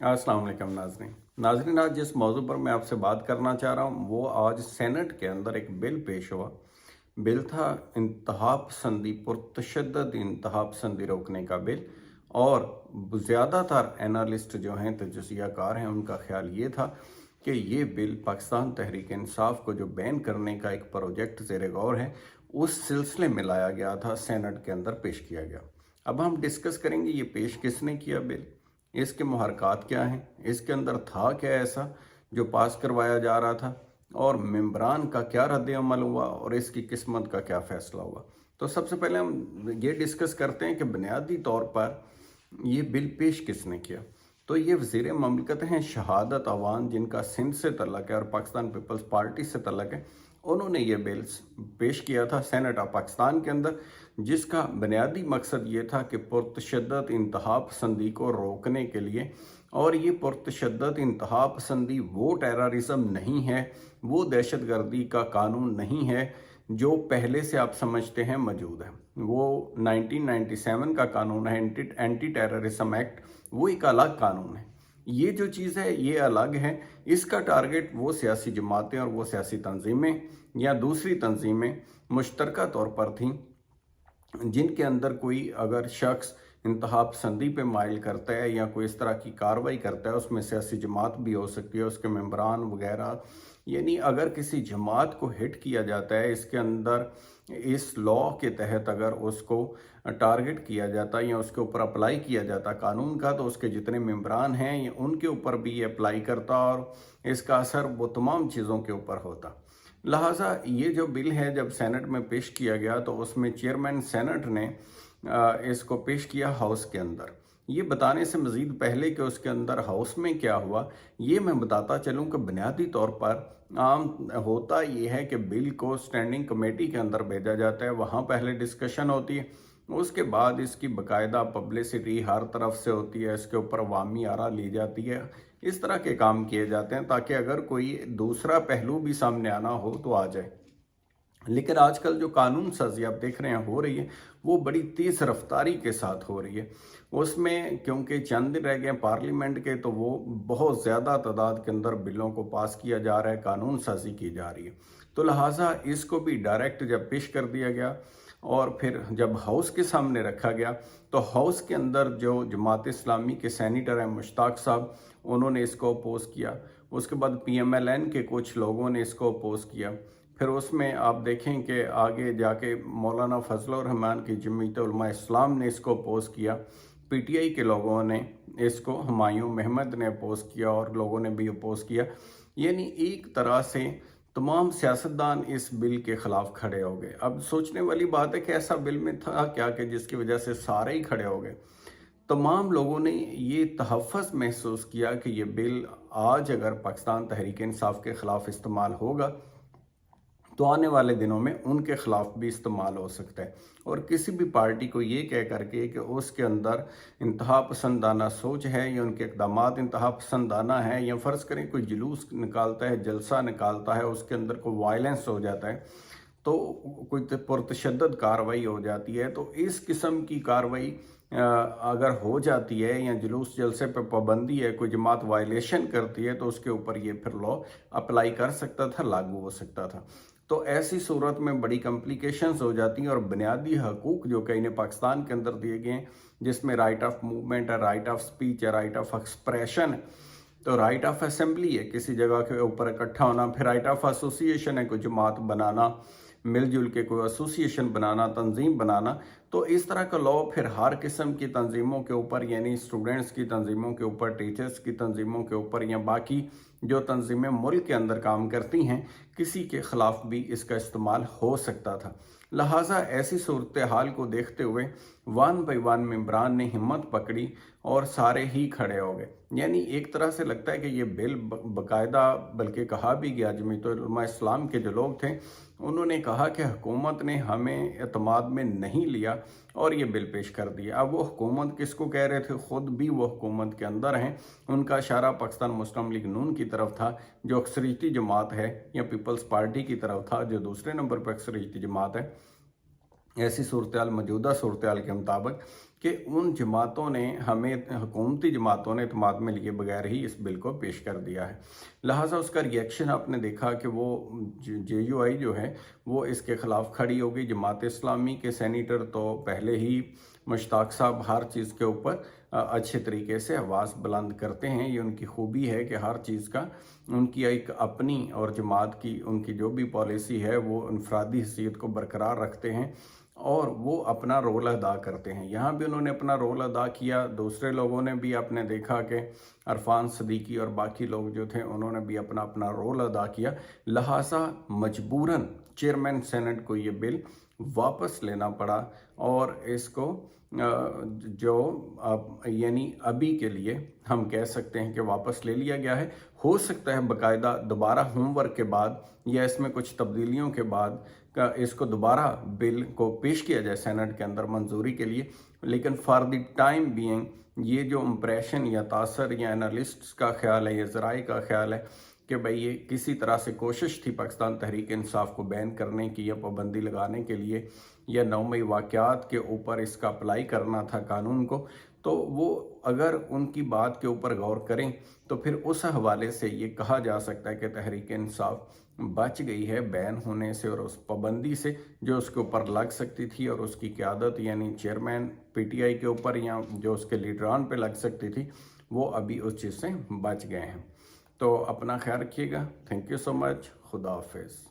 अस्सलाम वालेकुम नाज़रीन, आज जिस मौजू पर मैं आपसे बात करना चाह रहा हूँ वो आज सेनेट के अंदर एक बिल पेश हुआ। बिल था इंतहा पसंदी, पुरतशद्दद इंतहा पसंदी रोकने का बिल। और ज़्यादातर एनालिस्ट जो हैं, तजज़ियाकार हैं, उनका ख्याल ये था कि ये बिल पाकिस्तान तहरीक इंसाफ को जो बैन करने का एक प्रोजेक्ट ज़ेर गौर है, उस सिलसिले में लाया गया था, सेनेट के अंदर पेश किया गया। अब हम डिस्कस करेंगे ये पेश किसने किया बिल, इसके मुहरकात क्या हैं, इसके अंदर था क्या ऐसा जो पास करवाया जा रहा था, और मेंबरान का क्या रद्द अमल हुआ और इसकी किस्मत का क्या फ़ैसला हुआ। तो सबसे पहले हम ये डिस्कस करते हैं कि बुनियादी तौर पर ये बिल पेश किसने किया। तो ये वज़ीर ममलकत हैं शहादत अवान, जिनका सिंध से तल्लक है और पाकिस्तान पीपल्स पार्टी से तल्लक है। उन्होंने ये बिल पेश किया था सेनेट ऑफ पाकिस्तान के अंदर, जिसका बुनियादी मकसद ये था कि पुरतशद्दद इंतहा पसंदी को रोकने के लिए। और ये पुरतशद्दद इंतहा पसंदी वो टेररिज्म नहीं है, वो दहशत गर्दी का कानून नहीं है जो पहले से आप समझते हैं मौजूद है। वो 1997 का कानून है, एंटी टेररिज्म एक्ट, वो एक अलग कानून है। ये जो चीज़ है ये अलग है। इसका टारगेट वो सियासी जमातें और वो सियासी तंजीमें या दूसरी तंजीमें मुश्तरका तौर पर थीं जिनके अंदर कोई अगर शख्स इंतहा पसंदी पे माइल करता है या कोई इस तरह की कार्रवाई करता है, उसमें सियासी जमात भी हो सकती है, उसके मेंबरान वगैरह। यानी अगर किसी जमात को हिट किया जाता है इसके अंदर, इस लॉ के तहत अगर उसको टारगेट किया जाता या उसके ऊपर अप्लाई किया जाता कानून का, तो उसके जितने मेंबरान हैं उनके ऊपर भी ये अप्लाई करता और इसका असर वो तमाम चीज़ों के ऊपर होता। लिहाजा ये जो बिल है जब सेनेट में पेश किया गया तो उसमें चेयरमैन सेनेट ने इसको पेश किया हाउस के अंदर। ये बताने से मज़ीद पहले कि उसके अंदर हाउस में क्या हुआ, ये मैं बताता चलूँ कि बुनियादी तौर पर आम होता ये है कि बिल को स्टैंडिंग कमेटी के अंदर भेजा जाता है, वहाँ पहले डिस्कशन होती है, उसके बाद इसकी बाकायदा पब्लिसिटी हर तरफ से होती है, इसके ऊपर अवामी आरा ली जाती है। इस तरह के काम किए जाते हैं ताकि अगर कोई दूसरा पहलू भी सामने आना हो तो आ जाए। लेकिन आजकल जो कानून साजी आप देख रहे हैं हो रही है, वो बड़ी तेज़ रफ्तारी के साथ हो रही है। उसमें क्योंकि चंद दिन रह गए पार्लियामेंट के, तो वो बहुत ज़्यादा तादाद के अंदर बिलों को पास किया जा रहा है, कानून साजी की जा रही है। तो लिहाजा इसको भी डायरेक्ट जब पेश कर दिया गया और फिर जब हाउस के सामने रखा गया, तो हाउस के अंदर जो जमात इस्लामी के सेनेटर हैं मुश्ताक साहब, उन्होंने इसको अपोज़ किया। उसके बाद PMLN के कुछ लोगों ने इसको अपोज़ किया। फिर उसमें आप देखें कि आगे जाके मौलाना फजल रहमान की जमीयत उलमा इस्लाम ने इसको अपोज़ किया, PTI के लोगों ने इसको, हुमायूं महमद ने अपोज़ किया और लोगों ने भी अपोज़ किया। यानी एक तरह से तमाम सियासतदान इस बिल के ख़िलाफ़ खड़े हो गए। अब सोचने वाली बात है कि ऐसा बिल में था क्या कि जिसकी वजह से सारे ही खड़े हो गए। तमाम लोगों ने ये तहफ़्फ़ुज़ महसूस किया कि ये बिल आज अगर पाकिस्तान तहरीक इंसाफ के ख़िलाफ़ इस्तेमाल होगा तो आने वाले दिनों में उनके ख़िलाफ़ भी इस्तेमाल हो सकता है। और किसी भी पार्टी को ये कह करके कि उसके अंदर इंतहा पसंदाना सोच है या उनके इक़दामात इंतहा पसंदाना है, या फ़र्ज़ करें कोई जुलूस निकालता है, जलसा निकालता है, उसके अंदर कोई वायलेंस हो जाता है, तो कोई पुरतशद्दद कार्रवाई हो जाती है, तो इस किस्म की कार्रवाई अगर हो जाती है या जुलूस जलसे पर पाबंदी है, कोई जमात वायलेशन करती है, तो उसके ऊपर ये फिर लॉ अप्लाई कर सकता था, लागू हो सकता था। तो ऐसी सूरत में बड़ी कम्प्लिकेशंस हो जाती हैं और बुनियादी हकूक़ जो कहीं ने पाकिस्तान के अंदर दिए गए हैं, जिसमें राइट ऑफ मूवमेंट है, राइट ऑफ स्पीच है, राइट ऑफ एक्सप्रेशन है, तो राइट ऑफ असेंबली है, किसी जगह के ऊपर इकट्ठा होना, फिर राइट ऑफ एसोसिएशन है, कोई जमात बनाना, मिलजुल के कोई एसोसिएशन बनाना, तंजीम बनाना। तो इस तरह का लॉ फिर हर किस्म की तंजीमों के ऊपर, यानी स्टूडेंट्स की तंजीमों के ऊपर, टीचर्स की तंजीमों के ऊपर, या बाकी जो तंजीमें मुल्क के अंदर काम करती हैं, किसी के ख़िलाफ़ भी इसका इस्तेमाल हो सकता था। लिहाजा ऐसी सूरत हाल को देखते हुए वन बाई वन मेंबरान ने हिम्मत पकड़ी और सारे ही खड़े हो गए। यानी एक तरह से लगता है कि ये बिल बाकायदा, बल्कि कहा भी गया, जमीयत उलमा इस्लाम के जो लोग थे उन्होंने कहा कि हुकूमत ने हमें एतमाद में नहीं लिया और ये बिल पेश कर दिया। अब वो हुकूमत किसको कह रहे थे, ख़ुद भी वो हुकूमत के अंदर हैं। उनका इशारा पाकिस्तान मुस्लिम लीग नून की तरफ था जो अक्सरियती जमात है, या पीपल्स पार्टी की तरफ था जो दूसरे नंबर पर अक्सरियती जमात है। ऐसी सूरत हाल, मौजूदा सूरत हाल के मुताबिक कि उन जमातों ने हमें, हुकूमती जमातों ने इत्मीनान में लिए बगैर ही इस बिल को पेश कर दिया है। लिहाजा उसका रिएक्शन आपने देखा कि वो JUI जो है वो इसके ख़िलाफ़ खड़ी हो गई। जमात इस्लामी के सेनेटर तो पहले ही मुश्ताक साहब हर चीज़ के ऊपर अच्छे तरीके से आवाज़ बुलंद करते हैं। ये उनकी खूबी है कि हर चीज़ का उनकी एक अपनी और जमात की उनकी जो भी पॉलिसी है वो इनफरादी हैसियत को बरकरार रखते हैं और वो अपना रोल अदा करते हैं। यहाँ भी उन्होंने अपना रोल अदा किया। दूसरे लोगों ने भी आपने देखा कि अरफान सदीकी और बाकी लोग जो थे उन्होंने भी अपना अपना रोल अदा किया। लिहाजा मजबूरन चेयरमैन सेनेट को ये बिल वापस लेना पड़ा और इसको जो यानी अभी के लिए हम कह सकते हैं कि वापस ले लिया गया है। हो सकता है बाकायदा दोबारा होमवर्क के बाद या इसमें कुछ तब्दीलियों के बाद इसको दोबारा बिल को पेश किया जाए सेनेट के अंदर मंजूरी के लिए। लेकिन फॉर द टाइम बीइंग ये जो इम्प्रेशन या तासर या एनालिस्ट्स का ख्याल है या ज़राए का ख्याल है कि भाई ये किसी तरह से कोशिश थी पाकिस्तान तहरीक इंसाफ को बैन करने की या पाबंदी लगाने के लिए या 9 मई वाक़यात के ऊपर इसका अप्लाई करना था कानून को, तो वो अगर उनकी बात के ऊपर गौर करें तो फिर उस हवाले से ये कहा जा सकता है कि तहरीक इंसाफ बच गई है बैन होने से और उस पाबंदी से जो उसके ऊपर लग सकती थी और उसकी क़यादत यानी चेयरमैन PTI के ऊपर या जो उसके लीडरान पे लग सकती थी, वो अभी उस चीज़ से बच गए हैं। तो अपना ख्याल रखिएगा। Thank you so much. खुदा हाफिज़।